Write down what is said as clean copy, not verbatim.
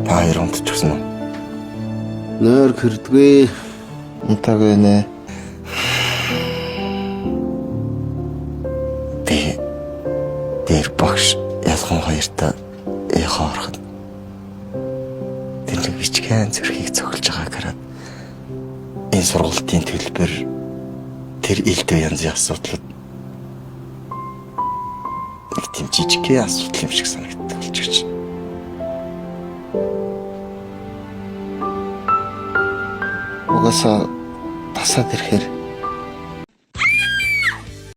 Баяр унтчихсан уу? Нойр хэрдгүй. Унтаг байна. Тэр багш ялхан хоёртой хоороход тэр нэг бичгэн зүрхийг цохилж байгааг хараад энэ сургалтын төлбөр тэр элдв янзын асуудлууд нэг тийм жижигхэн асуудал юм шиг санагддаг болчихж. Угаасаа тасаад ирэхээр